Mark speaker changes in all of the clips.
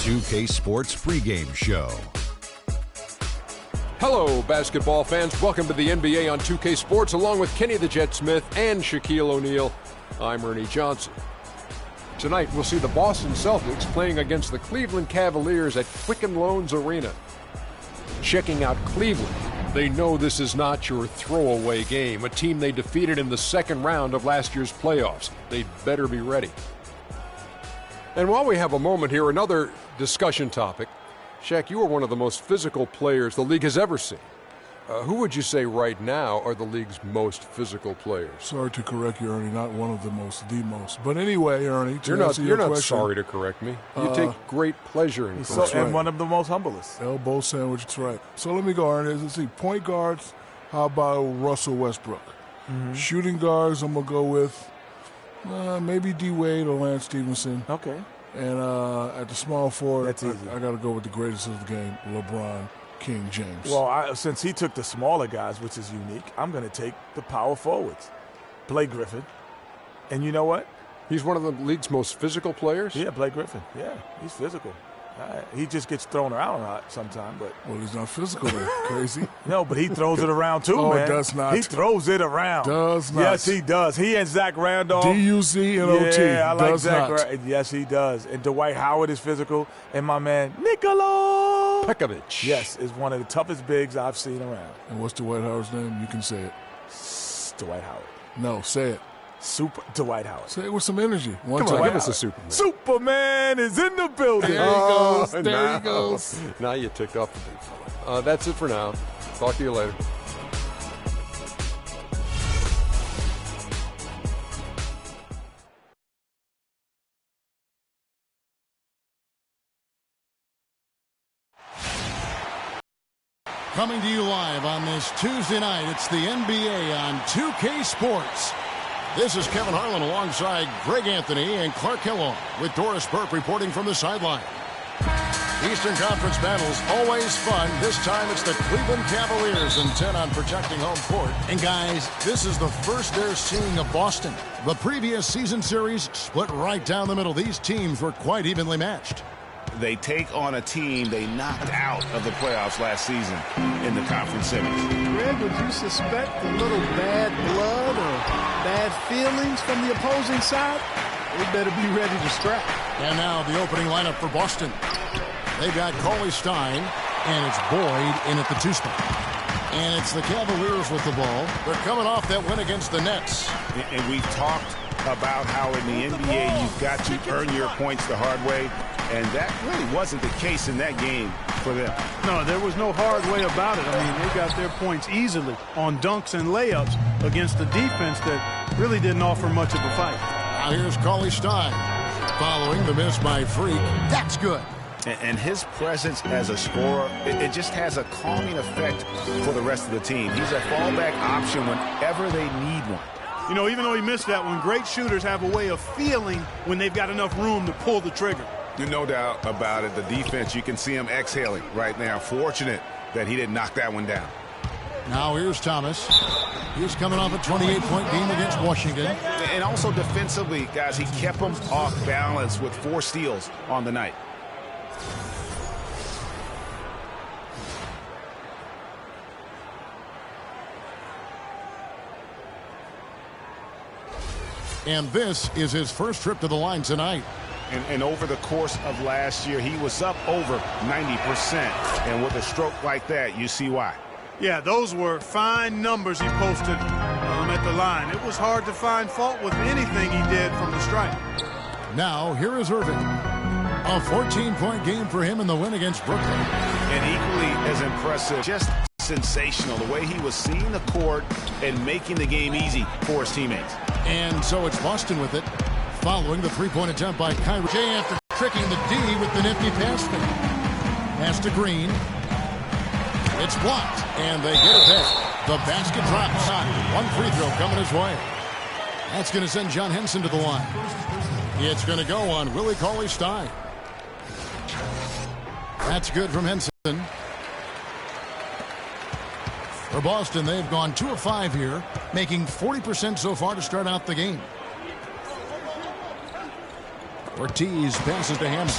Speaker 1: 2K Sports pregame show.
Speaker 2: Hello, basketball fans. Welcome to the NBA on 2K Sports, along with Kenny the Jet Smith and Shaquille O'Neal. I'm Ernie Johnson. Tonight, we'll see the Boston Celtics playing against the Cleveland Cavaliers at Quicken Loans Arena. Checking out Cleveland, they know this is not your throwaway game, a team they defeated in the second round of last year's playoffs. They'd better be ready. And while we have a moment here, another discussion topic. Shaq, you are one of the most physical players the league has ever seen. Who would you say right now are the league's most physical players?
Speaker 3: Sorry to correct you, Ernie, not one of the most, the most. But anyway, Ernie, to
Speaker 2: you're
Speaker 3: answer your
Speaker 2: not
Speaker 3: question,
Speaker 2: sorry to correct me. You take great pleasure in correcting.
Speaker 4: And one of the most humblest.
Speaker 3: Elbow sandwich, that's right. So let me go, Ernie. Let's see. Point guards, how about Russell Westbrook? Shooting guards, I'm going to go with maybe D. Wade or Lance Stevenson.
Speaker 4: Okay.
Speaker 3: And at the small forward,
Speaker 4: That's easy.
Speaker 3: I got to go with the greatest of the game, LeBron King James.
Speaker 4: Well, since he took the smaller guys, which is unique, I'm going to take the power forwards. Blake Griffin. And you know what?
Speaker 2: He's one of the league's most physical players?
Speaker 4: Yeah, Blake Griffin. Yeah, he's physical. He just gets thrown around a lot sometimes. But
Speaker 3: well, he's not physical, then. Crazy.
Speaker 4: No, but he throws it around too,
Speaker 3: Oh,
Speaker 4: man.
Speaker 3: it does not.
Speaker 4: He throws it around.
Speaker 3: Does not.
Speaker 4: Yes, he does. He and Zach Randolph.
Speaker 3: D-U-Z-N-O-T.
Speaker 4: Yeah, I like
Speaker 3: does
Speaker 4: Zach.
Speaker 3: not.
Speaker 4: Yes, he does. And Dwight Howard is physical. And my man, Niquo
Speaker 2: Pekovic.
Speaker 4: Yes, is one of the toughest bigs I've seen around.
Speaker 3: And what's Dwight Howard's name? You can say it.
Speaker 4: Dwight Howard.
Speaker 3: No, say it.
Speaker 4: Super Dwight Howard.
Speaker 3: Say it with some energy. One
Speaker 2: Come on,
Speaker 3: time.
Speaker 2: give us a Superman.
Speaker 4: Superman is in the building.
Speaker 3: There he goes. There
Speaker 2: now,
Speaker 3: he goes.
Speaker 2: Now you ticked off the big fella. That's it for now. Talk to you later.
Speaker 5: Coming to you live on this Tuesday night, it's the NBA on 2K Sports. This is Kevin Harlan alongside Greg Anthony and Clark Kellogg with Doris Burke reporting from the sideline. Eastern Conference battles, always fun. This time it's the Cleveland Cavaliers intent on protecting home court. And guys, this is the first they're seeing of Boston. The previous season series split right down the middle. These teams were quite evenly matched.
Speaker 6: They take on a team they knocked out of the playoffs last season in the conference semis.
Speaker 7: Greg, would you suspect a little bad blood or bad feelings from the opposing side? They better be ready to strike.
Speaker 5: And now the opening lineup for Boston. They've got Cauley Stein, and it's Boyd in at the two spot. And it's the Cavaliers with the ball. They're coming off that win against the Nets.
Speaker 6: And we've talked about how in the NBA you've got to earn your points the hard way. And that really wasn't the case in that game for them.
Speaker 7: No, there was no hard way about it. I mean, they got their points easily on dunks and layups against a defense that really didn't offer much of a fight.
Speaker 5: Now here's Cauley Stein following the miss by Freak. That's good.
Speaker 6: And his presence as a scorer, it just has a calming effect for the rest of the team. He's a fallback option whenever they need one.
Speaker 7: You know, even though he missed that one, great shooters have a way of feeling when they've got enough room to pull the trigger.
Speaker 6: No doubt about it. The defense, you can see him exhaling right now. Fortunate that he didn't knock that one down.
Speaker 5: Now here's Thomas. He's coming off a 28-point game against Washington.
Speaker 6: And also defensively, guys, he kept them off balance with 4 steals on the night.
Speaker 5: And this is his first trip to the line tonight.
Speaker 6: And over the course of last year, he was up over 90%. And with a stroke like that, you see why.
Speaker 7: Yeah, those were fine numbers he posted at the line. It was hard to find fault with anything he did from the stripe.
Speaker 5: Now, here is Irving. A 14-point game for him in the win against Brooklyn.
Speaker 6: And equally as impressive, just sensational, the way he was seeing the court and making the game easy for his teammates.
Speaker 5: And so it's Boston with it, following the three-point attempt by Kyrie. Jay after tricking the D with the nifty pass fake. Pass to Green. It's blocked, and they get it back. The basket drops. One free throw coming his way. That's going to send John Henson to the line. It's going to go on Willie Cauley Stein. That's good from Henson. For Boston, they've gone 2 of 5 here, making 40% so far to start out the game. Ortiz passes to Hammond.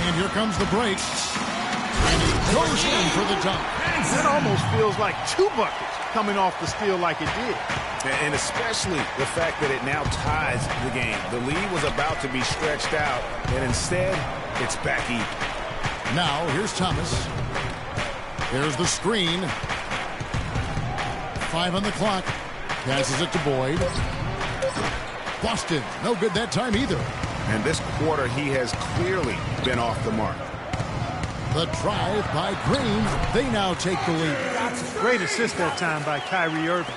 Speaker 5: And here comes the break. And he goes in for the dunk.
Speaker 7: That almost feels like 2 buckets coming off the steal like it did.
Speaker 6: And especially the fact that it now ties the game. The lead was about to be stretched out, and instead, it's back even.
Speaker 5: Now, here's Thomas. There's the screen. 5 on the clock. Passes it to Boyd. Boston, no good that time either.
Speaker 6: And this quarter, he has clearly been off the mark.
Speaker 5: The drive by Green. They now take the lead.
Speaker 7: Great assist that time by Kyrie Irving.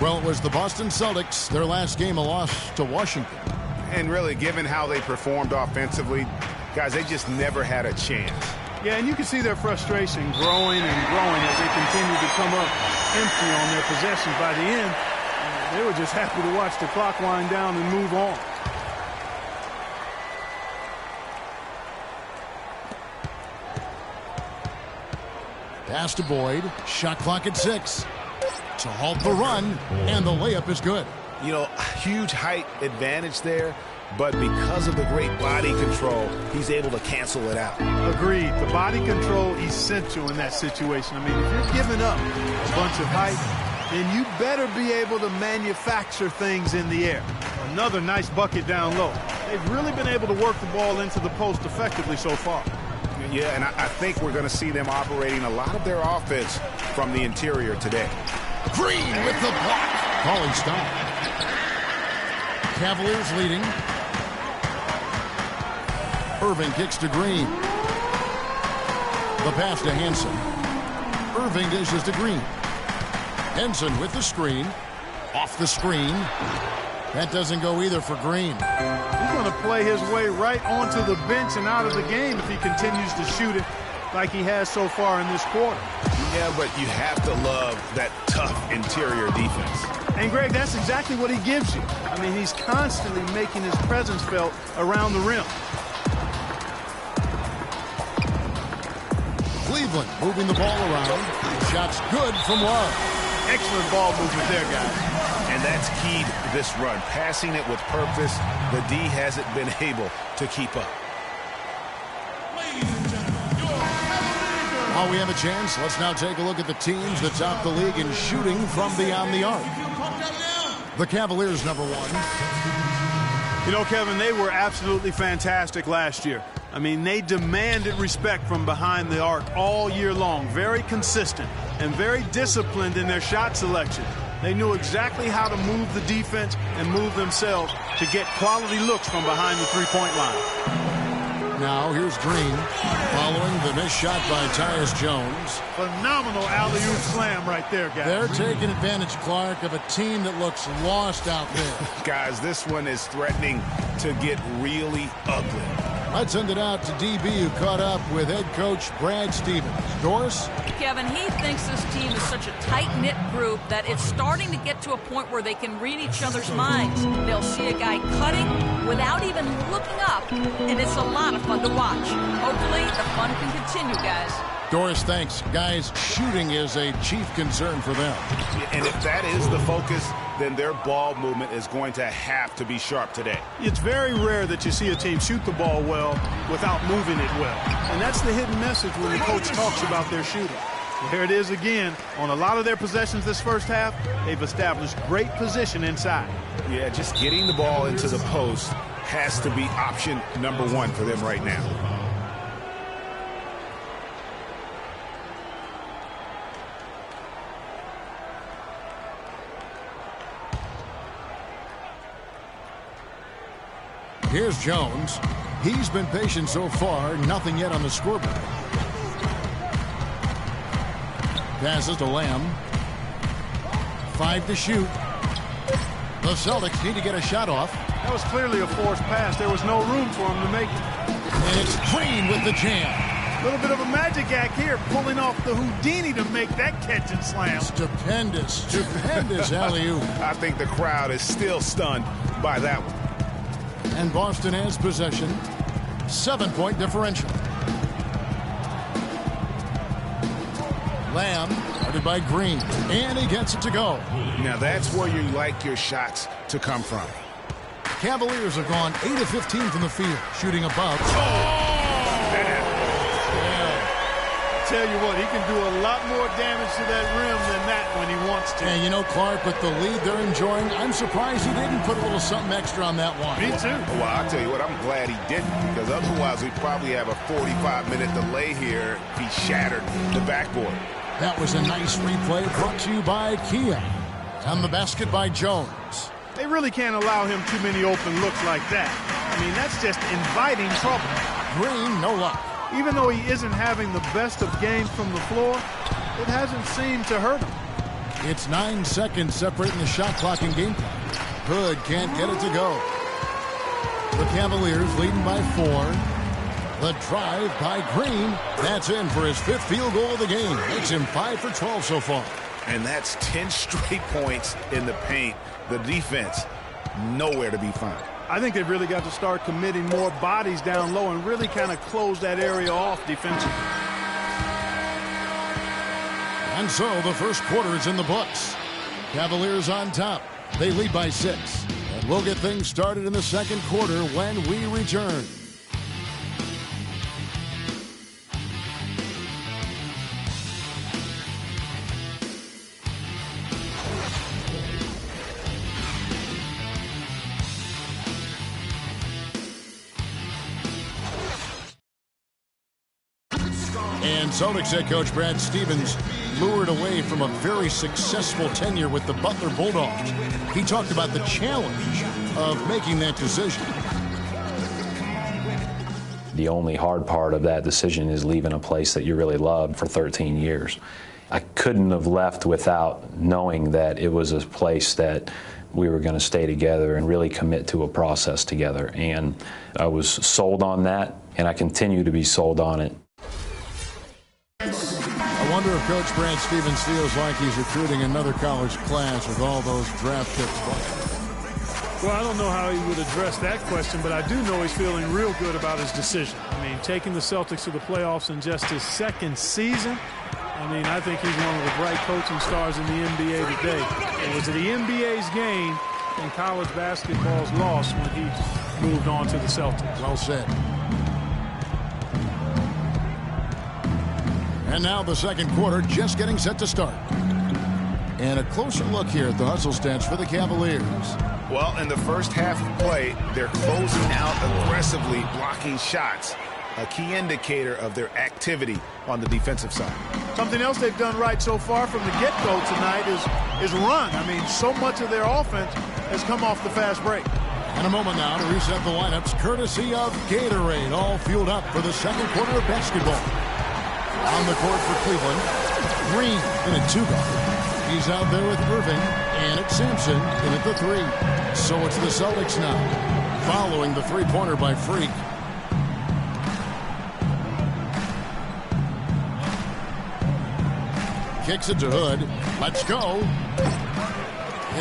Speaker 5: Well, it was the Boston Celtics, their last game, a loss to Washington.
Speaker 6: And really, given how they performed offensively, guys, they just never had a chance.
Speaker 7: Yeah, and you can see their frustration growing and growing as they continue to come up empty on their possessions. By the end, they were just happy to watch the clock wind down and move on.
Speaker 5: Pass to Boyd. Shot clock at 6. To halt the run, and the layup is good.
Speaker 6: You know, huge height advantage there, but because of the great body control, he's able to cancel it out.
Speaker 7: Agreed. The body control essential in that situation. I mean, if you're giving up a bunch of height, then you better be able to manufacture things in the air. Another nice bucket down low. They've really been able to work the ball into the post effectively so far.
Speaker 6: Yeah, and I think we're going to see them operating a lot of their offense from the interior today.
Speaker 5: Green with the block. Calling stop. Cavaliers leading. Irving kicks to Green. The pass to Hansen. Irving dishes to Green. Henson with the screen. Off the screen. That doesn't go either for Green.
Speaker 7: He's going to play his way right onto the bench and out of the game if he continues to shoot it like he has so far in this quarter.
Speaker 6: Yeah, but you have to love that tough interior defense.
Speaker 7: And, Greg, that's exactly what he gives you. I mean, he's constantly making his presence felt around the rim.
Speaker 5: Cleveland moving the ball around. Shots good from Love.
Speaker 7: Excellent ball movement there, guys.
Speaker 6: And that's key to this run. Passing it with purpose, the D hasn't been able to keep up.
Speaker 5: While we have a chance, let's now take a look at the teams that top the league in shooting from beyond the arc. The Cavaliers, number 1.
Speaker 7: You know, Kevin, they were absolutely fantastic last year. I mean, they demanded respect from behind the arc all year long. Very consistent and very disciplined in their shot selection. They knew exactly how to move the defense and move themselves to get quality looks from behind the three-point line.
Speaker 5: Now here's Green following the missed shot by Tyus Jones.
Speaker 7: Phenomenal alley-oop slam right there, guys.
Speaker 5: They're taking advantage, Clark, of a team that looks lost out there.
Speaker 6: Guys, this one is threatening to get really ugly.
Speaker 5: Let's send it out to DB, who caught up with head coach Brad Stevens. Doris?
Speaker 8: Kevin, he thinks this team is such a tight-knit group that it's starting to get to a point where they can read each other's minds. They'll see a guy cutting without even looking up, and it's a lot of fun to watch. Hopefully, the fun can continue, guys.
Speaker 5: Doris, thanks. Guys, shooting is a chief concern for them.
Speaker 6: And if that is the focus, then their ball movement is going to have to be sharp today.
Speaker 7: It's very rare that you see a team shoot the ball well without moving it well. And that's the hidden message when the coach talks about their shooting. There it is again. On a lot of their possessions this first half, they've established great position inside.
Speaker 6: Yeah, just getting the ball into the post has to be option number 1 for them right now.
Speaker 5: Here's Jones. He's been patient so far. Nothing yet on the scoreboard. Passes to Lamb. 5 to shoot. The Celtics need to get a shot off.
Speaker 7: That was clearly a forced pass. There was no room for him to make it.
Speaker 5: And it's Green with the jam.
Speaker 7: A little bit of a magic act here, pulling off the Houdini to make that catch and slam.
Speaker 5: Stupendous alley-oop.
Speaker 6: I think the crowd is still stunned by that one.
Speaker 5: And Boston has possession. 7-point differential. Lamb, guarded by Green. And he gets it to go.
Speaker 6: Now that's where you like your shots to come from.
Speaker 5: Cavaliers have gone 8 of 15 from the field, shooting above.
Speaker 7: tell you what, he can do a lot more damage to that rim than that when he wants to.
Speaker 5: And you know, Clark, with the lead they're enjoying, I'm surprised he didn't put a little something extra on that one.
Speaker 7: Me too.
Speaker 6: Well, I'll tell you what, I'm glad he didn't, because otherwise we'd probably have a 45-minute delay here if he shattered the backboard.
Speaker 5: That was a nice replay brought to you by Kia. On the basket by Jones.
Speaker 7: They really can't allow him too many open looks like that. I mean, that's just inviting trouble.
Speaker 5: Green, no luck.
Speaker 7: Even though he isn't having the best of games from the floor, it hasn't seemed to hurt him.
Speaker 5: It's 9 seconds separating the shot clock and game clock. Hood can't get it to go. The Cavaliers leading by 4. The drive by Green. That's in for his 5th field goal of the game. Makes him 5 for 12 so far.
Speaker 6: And that's 10 straight points in the paint. The defense, nowhere to be found.
Speaker 7: I think they've really got to start committing more bodies down low and really kind of close that area off defensively.
Speaker 5: And so the first quarter is in the books. Cavaliers on top. They lead by 6. And we'll get things started in the second quarter when we return. And Celtics head coach Brad Stevens lured away from a very successful tenure with the Butler Bulldogs. He talked about the challenge of making that decision.
Speaker 9: The only hard part of that decision is leaving a place that you really loved for 13 years. I couldn't have left without knowing that it was a place that we were going to stay together and really commit to a process together. And I was sold on that, and I continue to be sold on it.
Speaker 5: I wonder if Coach Brad Stevens feels like he's recruiting another college class with all those draft picks.
Speaker 7: Well, I don't know how he would address that question, but I do know he's feeling real good about his decision. I mean, taking the Celtics to the playoffs in just his 2nd season, I mean, I think he's one of the bright coaching stars in the NBA today. It was the NBA's gain and college basketball's loss when he moved on to the Celtics.
Speaker 5: Well said. And now the second quarter just getting set to start. And a closer look here at the hustle stats for the Cavaliers.
Speaker 6: Well, in the first half of play, they're closing out aggressively, blocking shots, a key indicator of their activity on the defensive side.
Speaker 7: Something else they've done right so far from the get-go tonight is run. I mean, so much of their offense has come off the fast break.
Speaker 5: In a moment now to reset the lineups, courtesy of Gatorade, all fueled up for the second quarter of basketball. On the court for Cleveland, Green in a 2-guard. He's out there with Irving, and it's Sampson in at the 3. So it's the Celtics now, following the three-pointer by Freak. Kicks it to Hood. Let's go.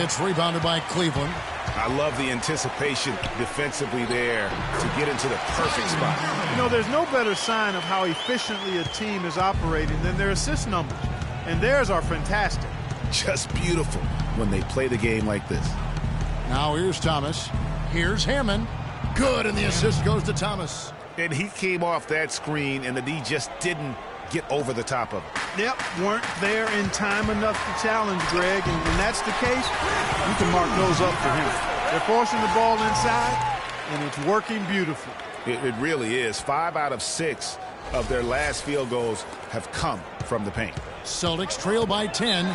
Speaker 5: It's rebounded by Cleveland.
Speaker 6: I love the anticipation defensively there to get into the perfect spot.
Speaker 7: You know, there's no better sign of how efficiently a team is operating than their assist numbers. And theirs are fantastic.
Speaker 6: Just beautiful when they play the game like this.
Speaker 5: Now here's Thomas. Here's Hammond. Good, and the assist goes to Thomas.
Speaker 6: And he came off that screen, and the D just didn't get over the top of it.
Speaker 7: Yep, weren't there in time enough to challenge Greg, and when that's the case, you can mark those up for him. They're forcing the ball inside, and it's working beautifully.
Speaker 6: It really is. 5 out of 6 of their last field goals have come from the paint.
Speaker 5: Celtics trail by 10.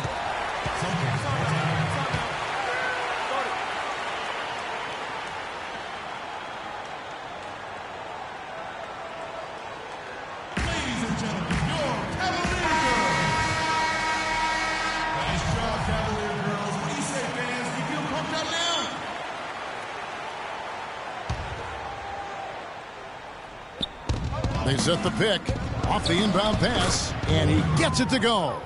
Speaker 5: They set the pick off the inbound pass, and he gets it to go.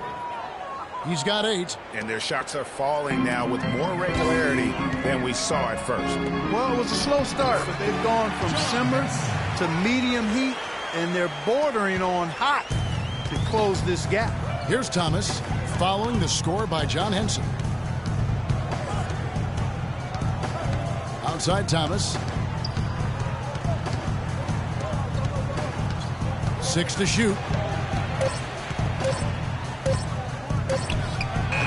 Speaker 5: He's got 8.
Speaker 6: And their shots are falling now with more regularity than we saw at first.
Speaker 7: Well, it was a slow start, but they've gone from simmer to medium heat, and they're bordering on hot to close this gap.
Speaker 5: Here's Thomas following the score by John Henson. Outside Thomas. 6 to shoot.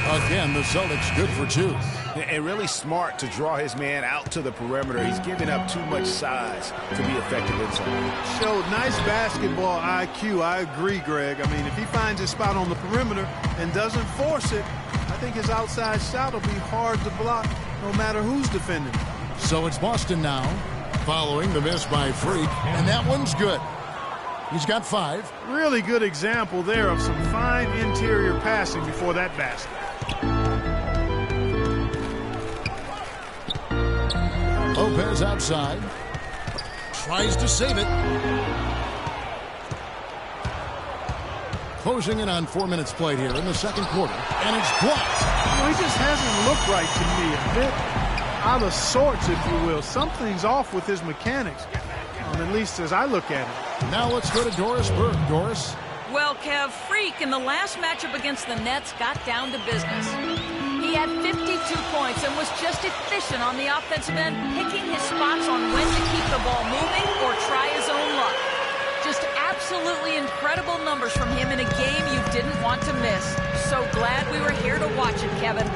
Speaker 5: Again, the Celtics good for 2.
Speaker 6: And really smart to draw his man out to the perimeter. He's giving up too much size to be effective inside.
Speaker 7: Showed nice basketball IQ. I agree, Greg. I mean, if he finds his spot on the perimeter and doesn't force it, I think his outside shot will be hard to block no matter who's defending.
Speaker 5: So it's Boston now, following the miss by Freak, and that one's good. He's got 5.
Speaker 7: Really good example there of some fine interior passing before that basket.
Speaker 5: Lopez outside. Tries to save it. Closing in on 4 minutes played here in the second quarter. And it's blocked.
Speaker 7: He just hasn't looked right to me. A bit out of sorts, if you will. Something's off with his mechanics, at least as I look at it.
Speaker 5: Now let's go to Doris Burke. Doris?
Speaker 8: Well, Kev, Freak in the last matchup against the Nets got down to business. He had 52 points and was just efficient on the offensive end, picking his spots on when to keep the ball moving or try his own luck. Just absolutely incredible numbers from him in a game you didn't want to miss. So glad we were here to watch it, Kevin.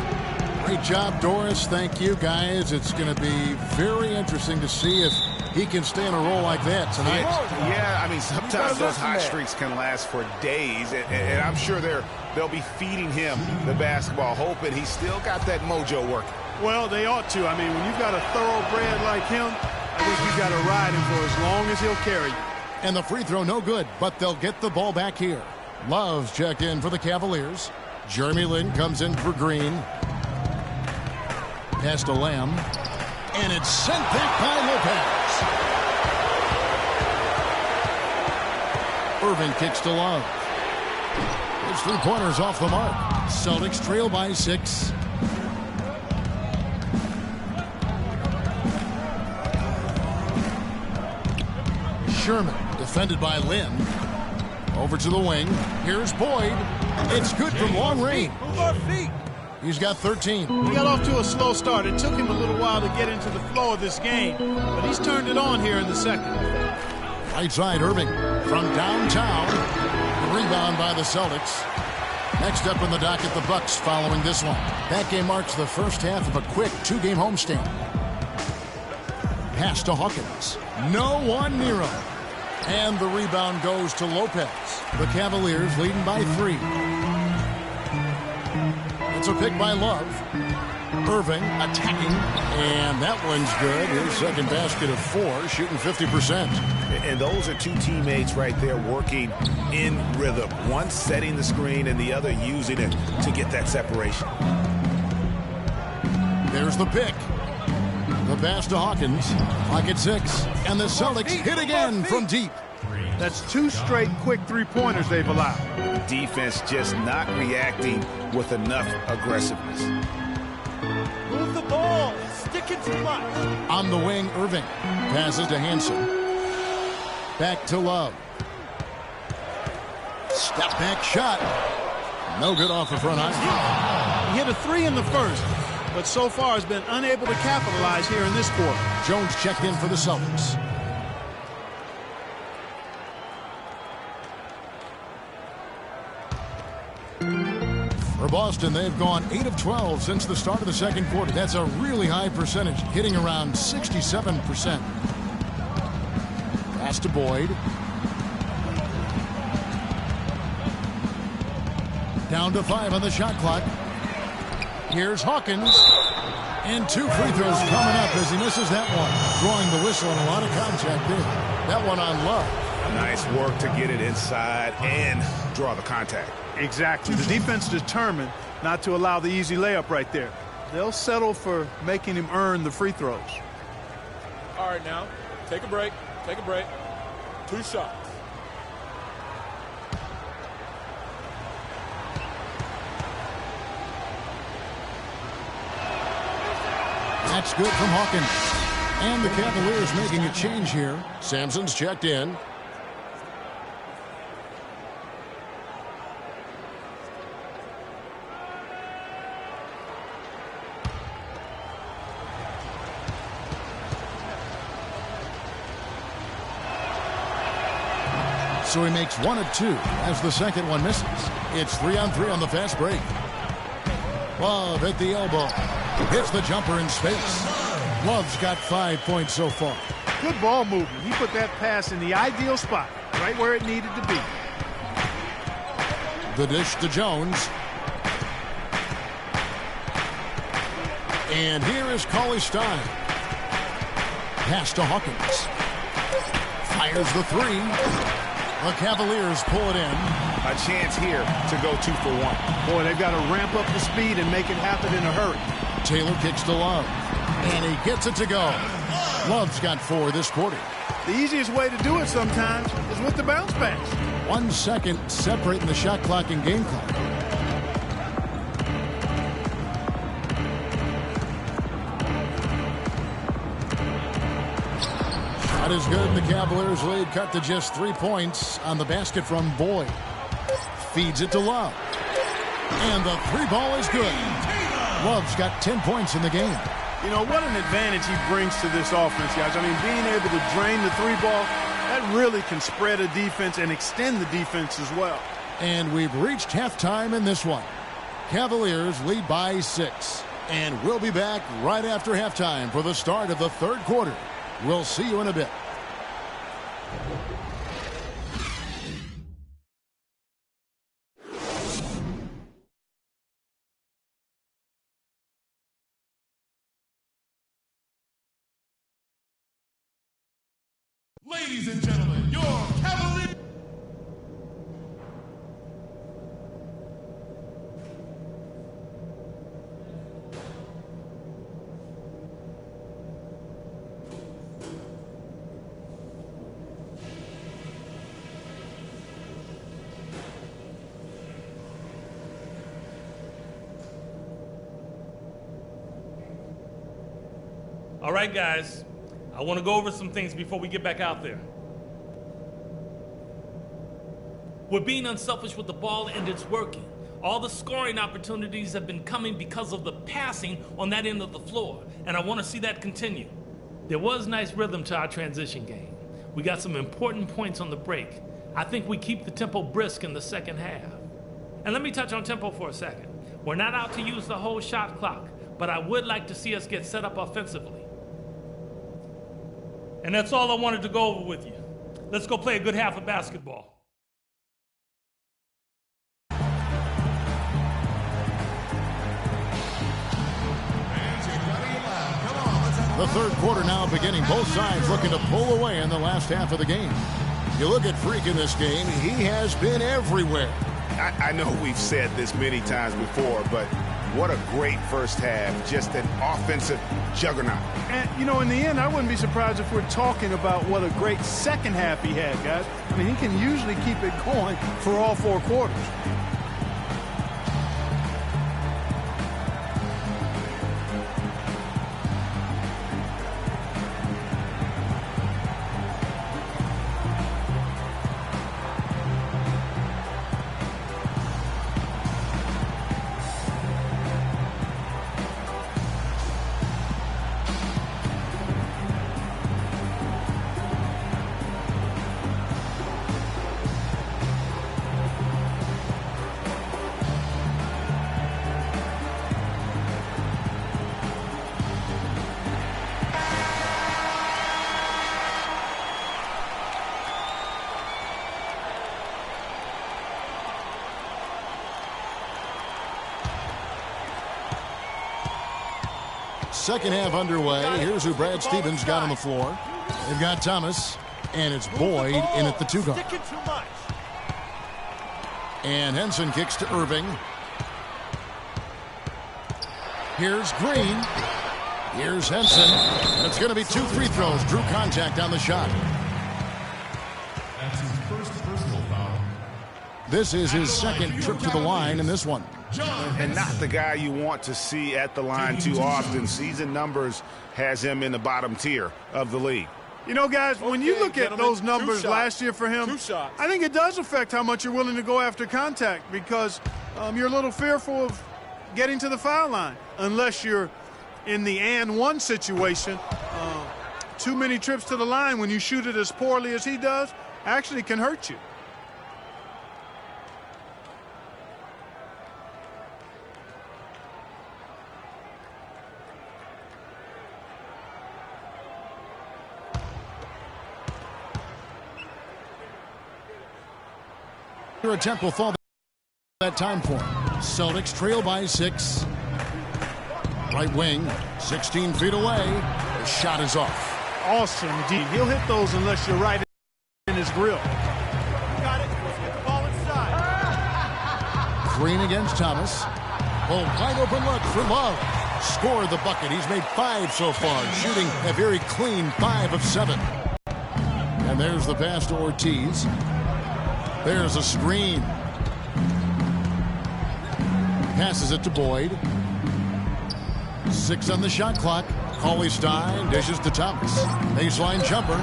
Speaker 5: Great job, Doris. Thank you, guys. It's going to be very interesting to see if he can stay in a role like that tonight.
Speaker 6: Yeah, I mean, sometimes those hot streaks can last for days, and I'm sure they'll be feeding him the basketball, hoping he's still got that mojo working.
Speaker 7: Well, they ought to. I mean, when you've got a thoroughbred like him, I think you've got to ride him for as long as he'll carry you.
Speaker 5: And the free throw no good, but they'll get the ball back here. Love's checked in for the Cavaliers. Jeremy Lin comes in for Green. Pass to Lamb. And it's sent back by Lopez. Irving kicks to Love. It's 3 pointers off the mark. Celtics trail by 6. Sherman defended by Lynn. Over to the wing. Here's Boyd. It's good from long range.
Speaker 7: Move our feet.
Speaker 5: He's got 13.
Speaker 7: He got off to a slow start. It took him a little while to get into the flow of this game, but he's turned it on here in the second.
Speaker 5: Right side, Irving from downtown. Rebound by the Celtics. Next up in the docket, the Bucks following this one. That game marks the first half of a quick 2-game homestand. Pass to Hawkins. No one near him. And the rebound goes to Lopez. The Cavaliers leading by 3. It's a pick by Love. Irving attacking. And that one's good. His second basket of 4, shooting 50%.
Speaker 6: And those are 2 teammates right there working in rhythm. One setting the screen and the other using it to get that separation.
Speaker 5: There's the pick. The pass to Hawkins. Clock at 6. And the Celtics hit again from deep.
Speaker 7: That's 2 straight quick 3-pointers they've allowed.
Speaker 6: Defense just not reacting with enough aggressiveness.
Speaker 7: Move the ball. Stick it too much.
Speaker 5: On the wing, Irving. Passes to Hansen. Back to Love. Step back shot. No good off the front eye.
Speaker 7: He hit a 3 in the first, but so far has been unable to capitalize here in this quarter.
Speaker 5: Jones checked in for the Celtics. For Boston, they've gone 8 of 12 since the start of the second quarter. That's a really high percentage, hitting around 67%. Pass to Boyd. Down to 5 on the shot clock. Here's Hawkins. And 2 free throws coming up as he misses that one. Drawing the whistle and a lot of contact there. That one on Love.
Speaker 6: Nice work to get it inside and draw the contact.
Speaker 7: Exactly. The defense determined not to allow the easy layup right there. They'll settle for making him earn the free throws.
Speaker 10: All right, now, take a break. Take a break. 2 shots.
Speaker 5: That's good from Hawkins. And the Cavaliers making a change here. Sampson's checked in. So he makes 1 of 2 as the second one misses. It's 3-on-3 on the fast break. Love at the elbow. Hits the jumper in space. Love's got 5 points so far.
Speaker 7: Good ball movement. He put that pass in the ideal spot, right where it needed to be.
Speaker 5: The dish to Jones. And here is Cauley Stein. Pass to Hawkins. Fires the three. The Cavaliers pull it in.
Speaker 6: A chance here to go 2 for 1.
Speaker 7: Boy, they've got to ramp up the speed and make it happen in a hurry.
Speaker 5: Taylor kicks to Love. And he gets it to go. Love's got 4 this quarter.
Speaker 7: The easiest way to do it sometimes is with the bounce pass.
Speaker 5: 1 second separating the shot clock and game clock. Shot is good. The Cavaliers lead cut to just 3 points on the basket from Boyd. Feeds it to Love. And the 3 ball is good. Love's got 10 points in the game.
Speaker 7: You know, what an advantage he brings to this offense, guys. I mean, being able to drain the 3 ball, that really can spread a defense and extend the defense as well.
Speaker 5: And we've reached halftime in this one. Cavaliers lead by 6. And we'll be back right after halftime for the start of the 3rd quarter. We'll see you in a bit.
Speaker 11: Ladies and gentlemen, your Cavaliers.
Speaker 12: All right, guys. I want to go over some things before we get back out there. We're being unselfish with the ball, and it's working. All the scoring opportunities have been coming because of the passing on that end of the floor, and I want to see that continue. There was nice rhythm to our transition game. We got some important points on the break. I think we keep the tempo brisk in the second half. And let me touch on tempo for a second. We're not out to use the whole shot clock, but I would like to see us get set up offensively. And that's all I wanted to go over with you. Let's go play a good half of basketball.
Speaker 5: The 3rd quarter now beginning. Both sides looking to pull away in the last half of the game. You look at Freak in this game, he has been everywhere.
Speaker 6: I know we've said this many times before, but what a great first half. Just an offensive juggernaut.
Speaker 7: And, you know, in the end, I wouldn't be surprised if we're talking about what a great second half he had, guys. I mean, he can usually keep it going for all 4 quarters.
Speaker 5: Second half underway. Here's who Brad Stevens got on the floor. They've got Thomas, and it's Boyd in at the 2 guard. And Henson kicks to Irving. Here's Green. Here's Henson. It's going to be 2 free throws. Drew contact on the shot.
Speaker 11: That's his first personal foul.
Speaker 5: This is his 2nd trip to the line in this one.
Speaker 6: And not the guy you want to see at the line too often. Season numbers has him in the bottom tier of the league.
Speaker 7: You know, guys, when you look at those numbers last year for him, I think it does affect how much you're willing to go after contact because you're a little fearful of getting to the foul line unless you're in the and one situation. Too many trips to the line when you shoot it as poorly as he does actually can hurt you.
Speaker 5: Your attempt will fall that time for him. Celtics trail by 6. Right wing, 16 feet away. The shot is off.
Speaker 7: Awesome D. He'll hit those unless you're right in his grill. Got it. Let's get the ball inside.
Speaker 5: Green against Thomas. Oh, wide open look for Love. Scored the bucket. He's made 5 so far, shooting a very clean 5 of 7. And there's the pass to Ortiz. There's a screen. Passes it to Boyd. 6 on the shot clock. Cauley-Stein dishes to Thomas. Baseline jumper.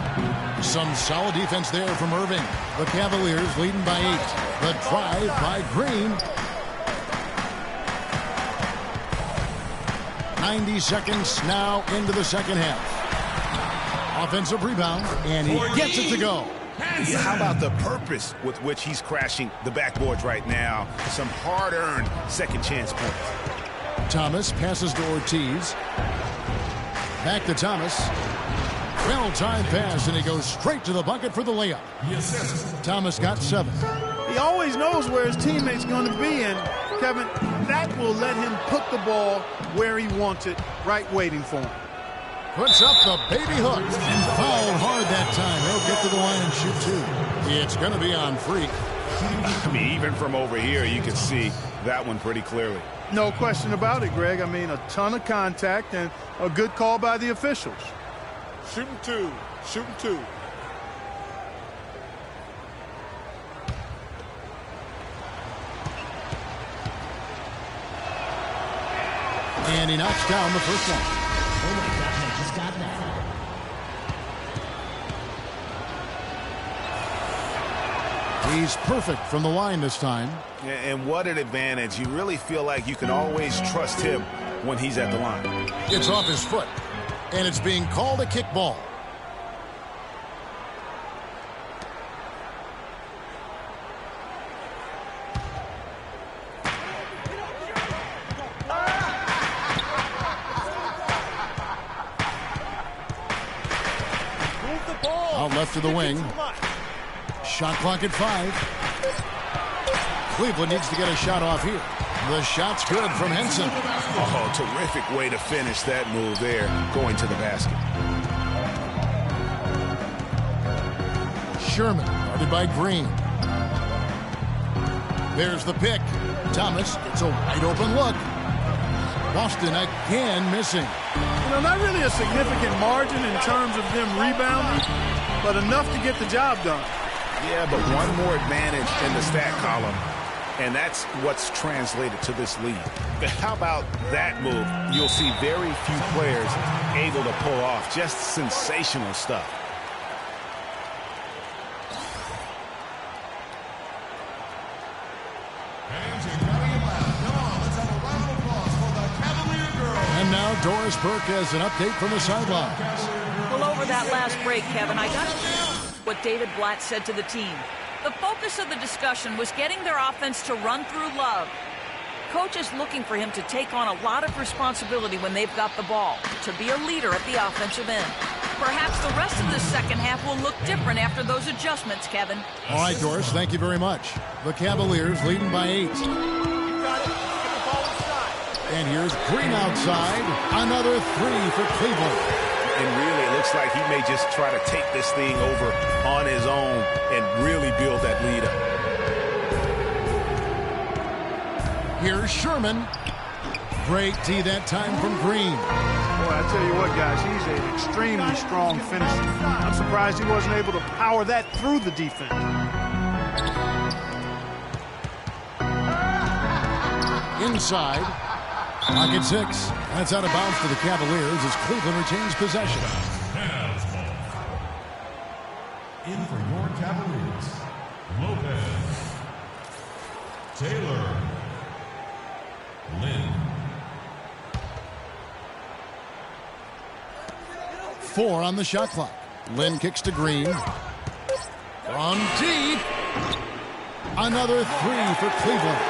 Speaker 5: Some solid defense there from Irving. The Cavaliers leading by 8. The drive by Green. 90 seconds now into the second half. Offensive rebound, and he gets it to go.
Speaker 6: Yeah, how about the purpose with which he's crashing the backboards right now? Some hard-earned second chance points.
Speaker 5: Thomas passes to Ortiz. Back to Thomas. Well-timed pass, and he goes straight to the bucket for the layup. Thomas got 7.
Speaker 7: He always knows where his teammate's going to be, and Kevin, that will let him put the ball where he wants it, right waiting for him.
Speaker 5: Puts up the baby hook and fouled hard that time. He'll get to the line and shoot 2. It's going to be on Freak.
Speaker 6: I mean, even from over here, you can see that one pretty clearly.
Speaker 7: No question about it, Greg. I mean, a ton of contact and a good call by the officials.
Speaker 10: Shooting 2. Shooting 2.
Speaker 5: And he knocks down the first one.
Speaker 11: Oh my God, I just got that.
Speaker 5: He's perfect from the line this time.
Speaker 6: And what an advantage. You really feel like you can always trust him when he's at the line.
Speaker 5: It's off his foot, and it's being called a kickball. Out left to the wing. Shot clock at 5. Cleveland needs to get a shot off here. The shot's good from Henson.
Speaker 6: Oh, terrific way to finish that move there, going to the basket.
Speaker 5: Sherman, guarded by Green. There's the pick. Thomas gets a wide open look. Boston again missing.
Speaker 7: You know, not really a significant margin in terms of them rebounding, but enough to get the job done.
Speaker 6: Yeah, but one more advantage in the stat column, and that's what's translated to this lead. How about that move? You'll see very few players able to pull off. Just sensational stuff.
Speaker 5: And now Doris Burke has an update from the sidelines.
Speaker 8: Well, over that last break, Kevin, I got what David Blatt said to the team. The focus of the discussion was getting their offense to run through Love. Coach is looking for him to take on a lot of responsibility when they've got the ball, to be a leader at the offensive end. Perhaps the rest of the second half will look different after those adjustments, Kevin.
Speaker 5: All right, Doris, thank you very much. The Cavaliers leading by 8. And here's Green outside. Another 3 for Cleveland.
Speaker 6: And really, it looks like he may just try to take this thing over on his own and really build that lead up.
Speaker 5: Here's Sherman. Great D that time from Green.
Speaker 7: Boy, I tell you what, guys, he's an extremely strong finisher. I'm surprised he wasn't able to power that through the defense.
Speaker 5: Inside. Clock at 6. That's out of bounds to the Cavaliers as Cleveland retains possession.
Speaker 11: In for your Cavaliers, Lopez, Taylor, Lynn.
Speaker 5: 4 on the shot clock. Lynn kicks to Green. From deep. Another 3 for Cleveland.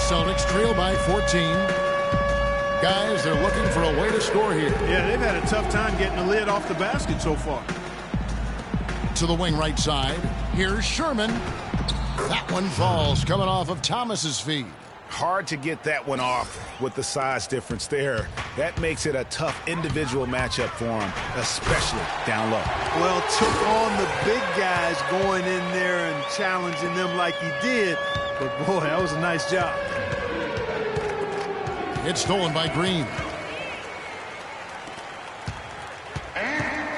Speaker 5: Celtics trail by 14. Guys, they're looking for a way to score here.
Speaker 7: Yeah, they've had a tough time getting the lid off the basket so far.
Speaker 5: To to the wing right side. Here's Sherman. That one falls, coming off of Thomas's feet.
Speaker 6: Hard to get that one off with the size difference there. That makes it a tough individual matchup for him, especially down low.
Speaker 7: Well, took on the big guys going in there and challenging them like he did. But, boy, that was a nice job.
Speaker 5: It's stolen by Green.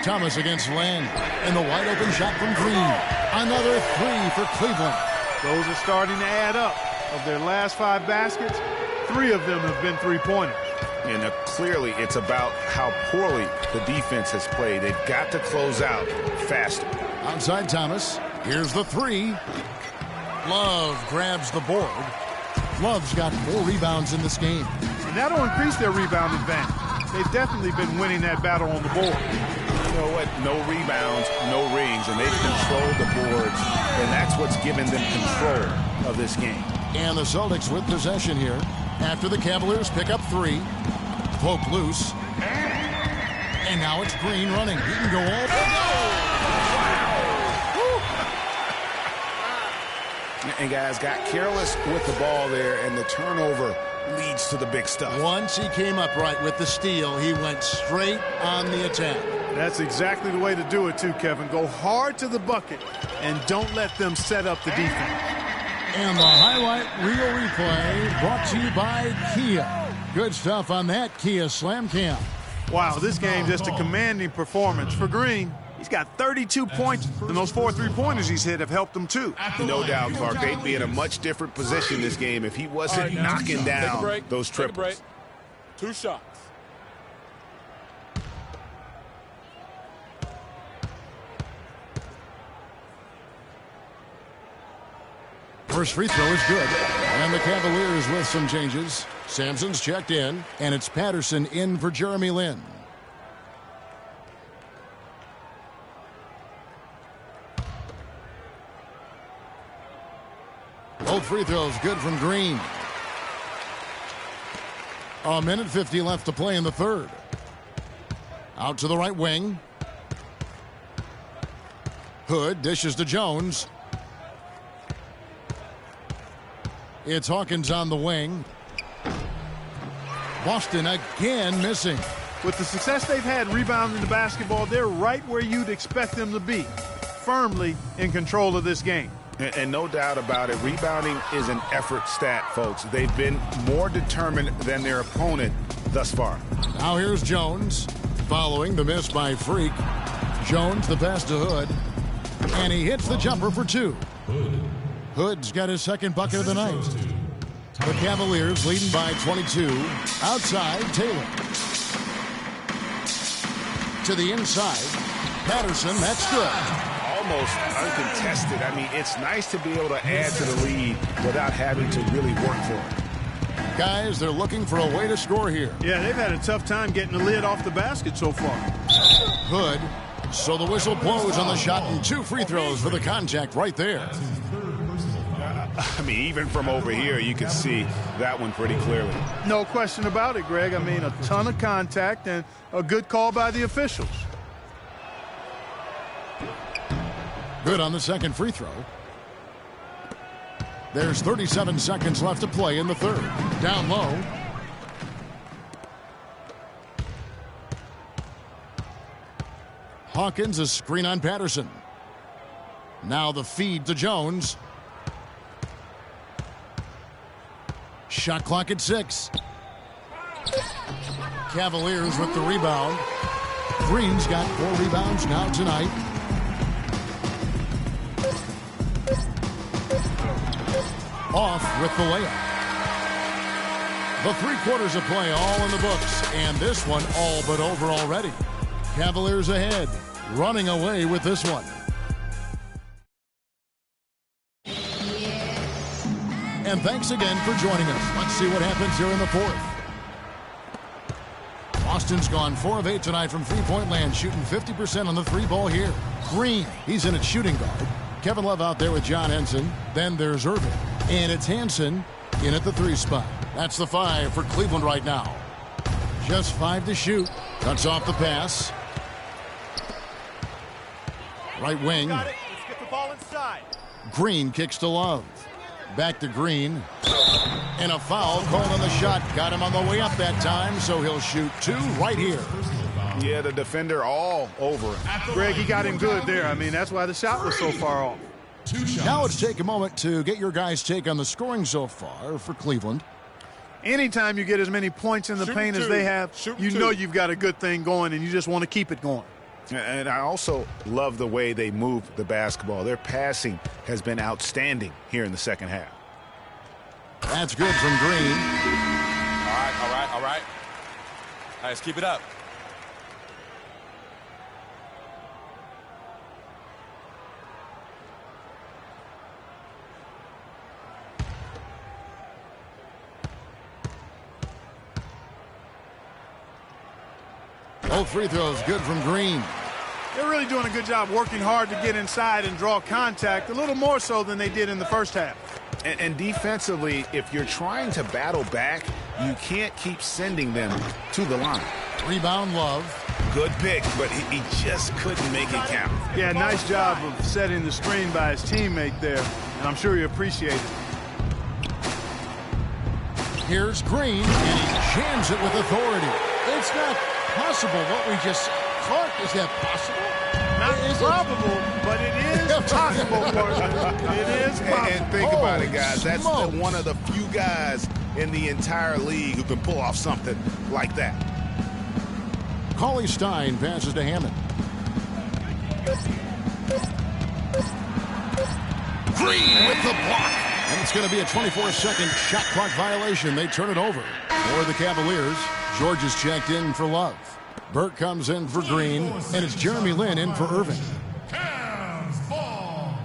Speaker 5: Thomas against Land. And the wide open shot from Green. Another three for Cleveland.
Speaker 7: Those are starting to add up. Of their last 5 baskets, 3 of them have been three-pointers.
Speaker 6: And clearly it's about how poorly the defense has played. They've got to close out faster.
Speaker 5: Outside Thomas. Here's the 3. Love grabs the board. Love's got 4 rebounds in this game.
Speaker 7: And that'll increase their rebound advantage. They've definitely been winning that battle on the board.
Speaker 6: You know what? No rebounds, no rings, and they've controlled the boards, and that's what's given them control of this game.
Speaker 5: And the Celtics with possession here after the Cavaliers pick up 3. Poke loose. And now it's Green running. He can go all the
Speaker 6: way. And guys got careless with the ball there, and the turnover leads to the big stuff.
Speaker 5: Once he came up right with the steal, he went straight on the attack.
Speaker 7: That's exactly the way to do it too, Kevin. Go hard to the bucket and don't let them set up the defense.
Speaker 5: And the highlight reel replay brought to you by Kia. Good stuff on that Kia Slam Cam.
Speaker 7: Wow, this game just a commanding performance for Green. He's got 32 points, and those 4 3-pointers he's hit have helped him too.
Speaker 6: No doubt, Clark. They'd be in a much different position this game if he wasn't knocking down those triples.
Speaker 10: 2 shots.
Speaker 5: First free throw is good. And the Cavaliers with some changes. Sampson's checked in, and it's Patterson in for Jeremy Lin. Both free throws good from Green. A minute 50 left to play in the third. Out to the right wing. Hood dishes to Jones. It's Hawkins on the wing. Boston again missing.
Speaker 7: With the success they've had rebounding the basketball, they're right where you'd expect them to be. Firmly in control of this game.
Speaker 6: And no doubt about it, rebounding is an effort stat, folks. They've been more determined than their opponent thus far.
Speaker 5: Now here's Jones. Following the miss by Freak. Jones the pass to Hood. And he hits the jumper for 2. Hood's got his second bucket of the night. The Cavaliers leading by 22. Outside, Taylor. To the inside. Patterson, that's good.
Speaker 6: Almost uncontested. I mean, it's nice to be able to add to the lead without having to really work for it.
Speaker 5: Guys, they're looking for a way to score here.
Speaker 7: Yeah, they've had a tough time getting the lid off the basket so far.
Speaker 5: Hood. So the whistle blows on the shot and 2 free throws for the contact right there.
Speaker 6: I mean, even from over here, you can see that one pretty clearly.
Speaker 7: No question about it, Greg. I mean, a ton of contact and a good call by the officials.
Speaker 5: Good on the second free throw. There's 37 seconds left to play in the third. Down low. Hawkins, a screen on Patterson. Now the feed to Jones. Shot clock at 6. Cavaliers with the rebound. Green's got 4 rebounds now tonight. Off with the layup. The 3 quarters of play all in the books, and this one all but over already. Cavaliers ahead, running away with this one. And thanks again for joining us. Let's see what happens here in the fourth. Boston's gone 4 of 8 tonight from three-point land, shooting 50% on the 3-ball here. Green, he's in at shooting guard. Kevin Love out there with John Henson. Then there's Irving. And it's Hansen in at the 3 spot. That's the 5 for Cleveland right now. Just 5 to shoot. Cuts off the pass. Right wing.
Speaker 13: Got it. Let's get the ball inside.
Speaker 5: Green kicks to Love. Back to Green. And a foul called on the shot. Got him on the way up that time, so he'll shoot 2 right here.
Speaker 6: Yeah, the defender all over him.
Speaker 7: Greg, he got him good there. I mean, that's why the shot was so far off.
Speaker 5: Now let's take a moment to get your guys' take on the scoring so far for Cleveland.
Speaker 7: Anytime you get as many points in the paint as they have, you know you've got a good thing going, and you just want to keep it going.
Speaker 6: And I also love the way they move the basketball. Their passing has been outstanding here in the second half.
Speaker 5: That's good from Green.
Speaker 10: All right. Let's keep it up.
Speaker 5: Both free throws good from Green.
Speaker 7: They're really doing a good job working hard to get inside and draw contact, a little more so than they did in the first half.
Speaker 6: And defensively, if you're trying to battle back, you can't keep sending them to the line.
Speaker 5: Rebound Love.
Speaker 6: Good pick, but he just couldn't make it count.
Speaker 7: Yeah, nice job of setting the screen by his teammate there, and I'm sure he appreciated it.
Speaker 5: Here's Green, and he jams it with authority. It's not possible what we just caught. Is that possible?
Speaker 7: Not probable, but it is possible, Portland. It is possible.
Speaker 6: And think about it, guys. That's
Speaker 5: smokes.
Speaker 6: one of the few guys in the entire league who can pull off something like that.
Speaker 5: Cauley Stein passes to Hammond. Green with the block. And it's going to be a 24-second shot clock violation. They turn it over for the Cavaliers. George is checked in for Love. Burke comes in for Green, and it's Jeremy Lin in for Irving.
Speaker 11: Cavs ball.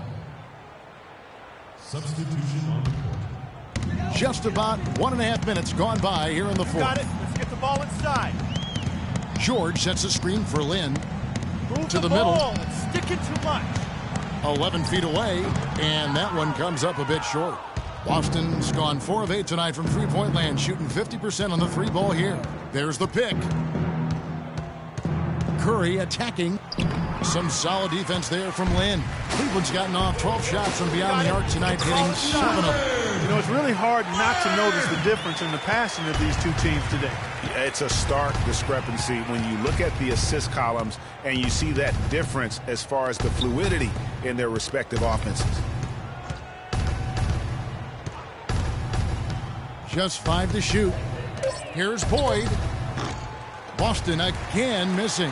Speaker 11: Substitution on the court.
Speaker 5: Just about 1.5 minutes gone by here in the fourth.
Speaker 13: Got it. Let's get the ball inside.
Speaker 5: George sets a screen for Lin.
Speaker 13: Move
Speaker 5: to the
Speaker 13: ball.
Speaker 5: middle.
Speaker 13: It's sticking too much.
Speaker 5: 11 feet away, and that one comes up a bit short. Boston's gone 4 of 8 tonight from three-point land, shooting 50% on the 3-ball here. There's the pick. Curry attacking. Some solid defense there from Lin. Cleveland's gotten off 12 shots from beyond the arc tonight, hitting 7 of them.
Speaker 7: You know, it's really hard not to notice the difference in the passing of these two teams today.
Speaker 6: It's a stark discrepancy when you look at the assist columns and you see that difference as far as the fluidity in their respective offenses.
Speaker 5: Just 5 to shoot. Here's Boyd. Boston again missing.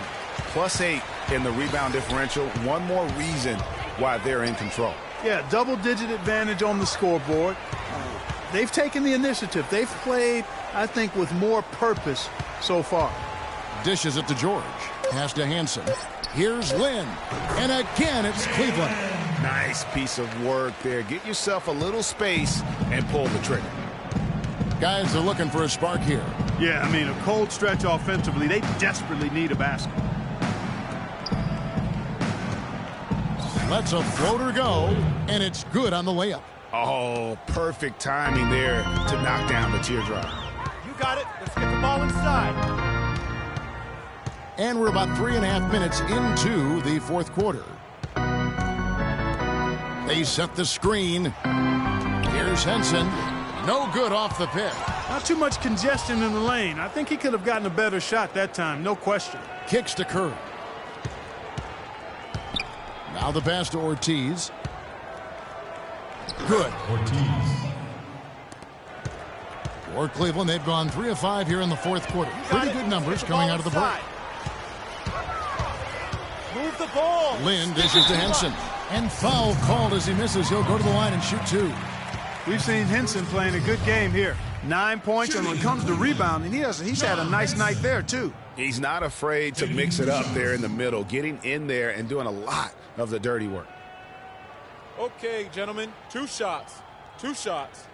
Speaker 6: +8 in the rebound differential. One more reason why they're in control.
Speaker 7: Yeah, double-digit advantage on the scoreboard. They've taken the initiative. They've played, I think, with more purpose so far.
Speaker 5: Dishes it to George. Pass to Hansen. Here's Lin. And again, it's Cleveland.
Speaker 6: Nice piece of work there. Get yourself a little space and pull the trigger.
Speaker 5: Guys are looking for a spark here.
Speaker 7: Yeah, I mean, a cold stretch offensively. They desperately need a basket.
Speaker 5: Lets a floater go, and it's good on the layup.
Speaker 6: Oh, perfect timing there to knock down the teardrop.
Speaker 13: You got it. Let's get the ball inside.
Speaker 5: And we're about 3.5 minutes into the fourth quarter. They set the screen. Here's Henson. No good off the pick.
Speaker 7: Not too much congestion in the lane. I think he could have gotten a better shot that time, no question.
Speaker 5: Kicks to Curry. Now the pass to Ortiz. Good.
Speaker 11: Ortiz.
Speaker 5: For Cleveland, they've gone 3 of 5 here in the fourth quarter. Pretty good numbers coming out of the break.
Speaker 13: Move the ball.
Speaker 5: Lin dishes to Henson. And foul called as he misses. He'll go to the line and shoot 2.
Speaker 7: We've seen Henson playing a good game here. 9 points, and when it comes to rebounding, he's had a nice night there, too.
Speaker 6: He's not afraid to mix it up there in the middle, getting in there and doing a lot of the dirty work.
Speaker 10: Okay, gentlemen, 2 shots. 2 shots.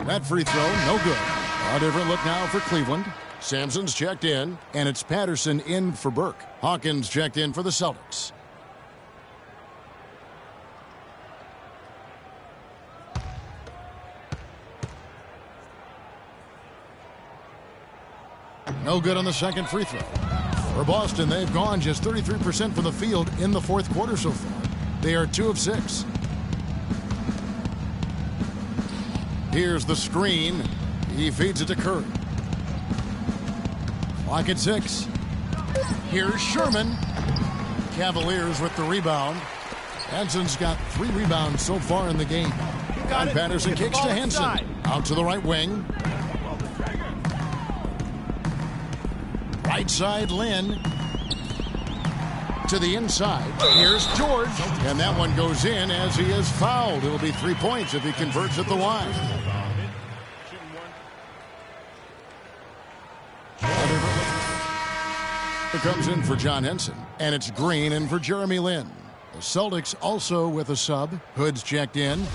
Speaker 5: That free throw, no good. A different look now for Cleveland. Sampson's checked in, and it's Patterson in for Burke. Hawkins checked in for the Celtics. No good on the second free throw. For Boston, they've gone just 33% from the field in the fourth quarter so far. They are 2 of 6. Here's the screen. He feeds it to Curry. Clock at 6. Here's Sherman. Cavaliers with the rebound. Hanson's got 3 rebounds so far in the game. And Patterson kicks to Hanson. Out to the right wing. Right side, Lynn. To the inside. Here's George. And that one goes in as he is fouled. It'll be 3 points if he converts at the line. It comes in for John Henson. And it's Green in for Jeremy Lin. The Celtics also with a sub. Hood's checked in.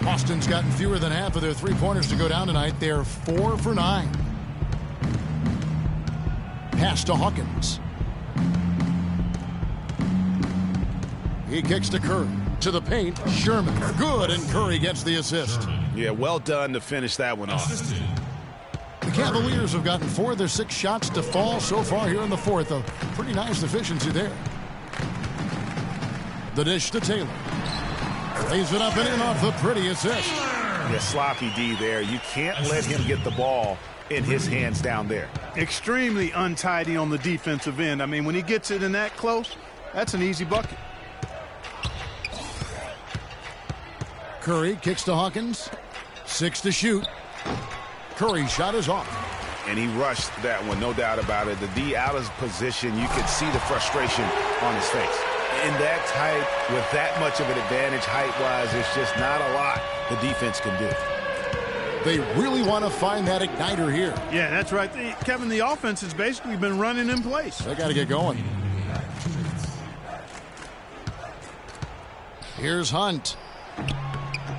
Speaker 5: Boston's gotten fewer than half of their three-pointers to go down tonight. They're 4 for 9. Pass to Hawkins. He kicks to Curry. To the paint, Sherman. Good, and Curry gets the assist.
Speaker 6: Yeah, well done to finish that one off.
Speaker 5: The Cavaliers have gotten 4 of their 6 shots to fall so far here in the fourth. A pretty nice efficiency there. The dish to Taylor. Lays it up and in off the pretty assist.
Speaker 6: Yeah, sloppy D there. You can't let him get the ball in his hands down there.
Speaker 7: Extremely untidy on the defensive end. I mean, when he gets it in that close, that's an easy bucket.
Speaker 5: Curry kicks to Hawkins. 6 to shoot. Curry's shot is off.
Speaker 6: And he rushed that one, no doubt about it. The D out of position, you could see the frustration on his face. In that tight, with that much of an advantage height-wise, there's just not a lot the defense can do.
Speaker 5: They really want to find that igniter here.
Speaker 7: Yeah, that's right. Kevin, the offense has basically been running in place.
Speaker 5: They got to get going. Here's Hunt.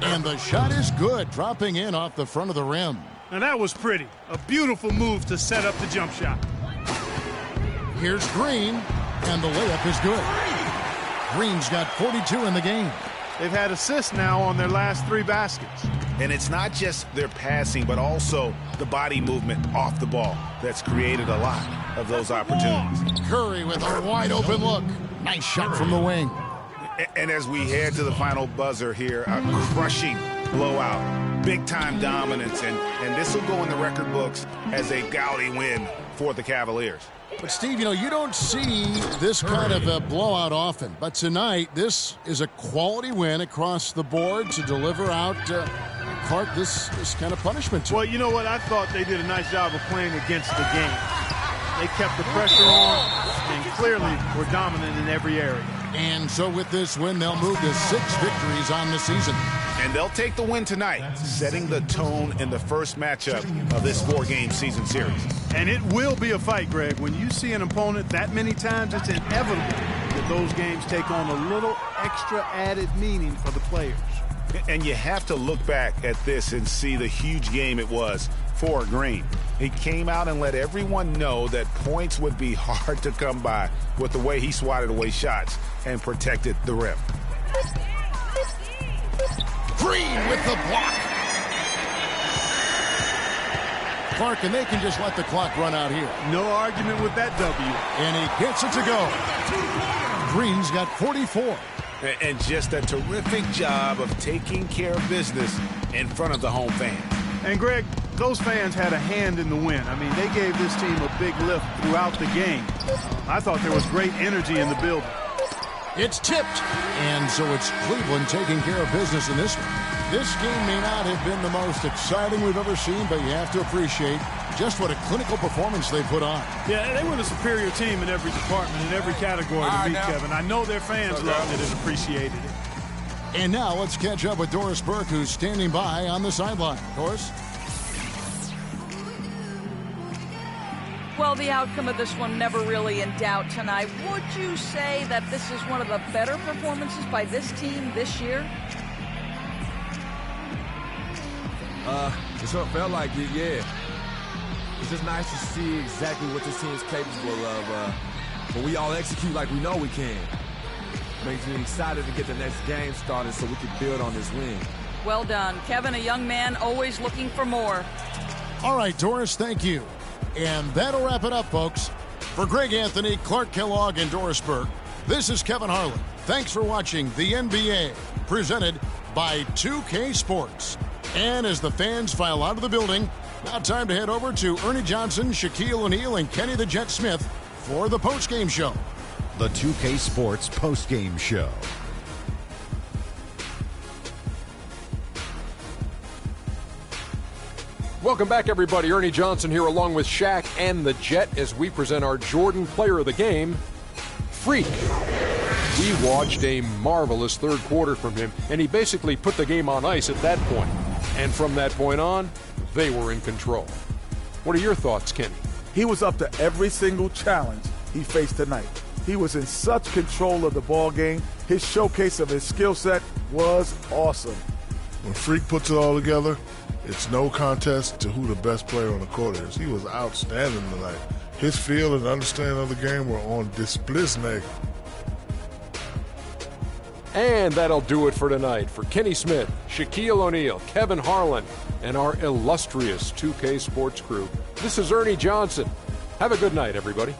Speaker 5: And the shot is good, dropping in off the front of the rim.
Speaker 7: Now that was pretty. A beautiful move to set up the jump shot.
Speaker 5: Here's Green, and the layup is good. Green's got 42 in the game.
Speaker 7: They've had assists now on their last 3 baskets.
Speaker 6: And it's not just their passing, but also the body movement off the ball that's created a lot of those opportunities.
Speaker 5: Curry with a wide open look. Nice shot from the wing.
Speaker 6: And as we head to the final buzzer here, a crushing blowout, big-time dominance, and this will go in the record books as a gaudy win for the Cavaliers.
Speaker 5: But, Steve, you know, you don't see this kind of a blowout often. But tonight, this is a quality win across the board to deliver out Clark this kind of punishment to.
Speaker 7: Well, you know what? I thought they did a nice job of playing against the game. They kept the pressure on and clearly were dominant in every area.
Speaker 5: And so with this win, they'll move to 6 victories on the season.
Speaker 6: And they'll take the win tonight, setting the tone in the first matchup of this 4-game season series.
Speaker 7: And it will be a fight, Greg. When you see an opponent that many times, it's inevitable that those games take on a little extra added meaning for the players.
Speaker 6: And you have to look back at this and see the huge game it was for Green. He came out and let everyone know that points would be hard to come by with the way he swatted away shots and protected the rim.
Speaker 5: Green with the block. Clark, and they can just let the clock run out here.
Speaker 7: No argument with that W.
Speaker 5: And he gets it to go. Green's got 44.
Speaker 6: And just a terrific job of taking care of business in front of the home fans.
Speaker 7: And, Greg, those fans had a hand in the win. I mean, they gave this team a big lift throughout the game. I thought there was great energy in the building.
Speaker 5: It's tipped. And so it's Cleveland taking care of business in this one. This game may not have been the most exciting we've ever seen, but you have to appreciate just what a clinical performance they put on.
Speaker 7: Yeah, they were the superior team in every department, in every category to beat, Kevin. I know their fans loved it and appreciated it.
Speaker 5: And now let's catch up with Doris Burke, who's standing by on the sideline. Doris?
Speaker 8: Well, the outcome of this one never really in doubt tonight. Would you say that this is one of the better performances by this team this year?
Speaker 10: It sure felt like it, yeah. It's just nice to see exactly what this team is capable of, but we all execute like we know we can. Makes me excited to get the next game started so we can build on this win.
Speaker 8: Well done. Kevin, a young man always looking for more.
Speaker 5: All right, Doris, thank you. And that'll wrap it up, folks. For Greg Anthony, Clark Kellogg, and Doris Burke, this is Kevin Harlan. Thanks for watching the NBA, presented by 2K Sports. And as the fans file out of the building, now time to head over to Ernie Johnson, Shaquille O'Neal, and Kenny the Jet Smith for the postgame show.
Speaker 1: The 2K Sports postgame show.
Speaker 2: Welcome back, everybody. Ernie Johnson here along with Shaq and the Jet as we present our Jordan Player of the Game, Freak. We watched a marvelous third quarter from him, and he basically put the game on ice at that point. And from that point on, they were in control. What are your thoughts, Kenny?
Speaker 4: He was up to every single challenge he faced tonight. He was in such control of the ball game. His showcase of his skill set was awesome.
Speaker 3: When Freak puts it all together, it's no contest to who the best player on the court is. He was outstanding tonight. His feel and understanding of the game were on display.
Speaker 2: And that'll do it for tonight. For Kenny Smith, Shaquille O'Neal, Kevin Harlan, and our illustrious 2K Sports crew, this is Ernie Johnson. Have a good night, everybody.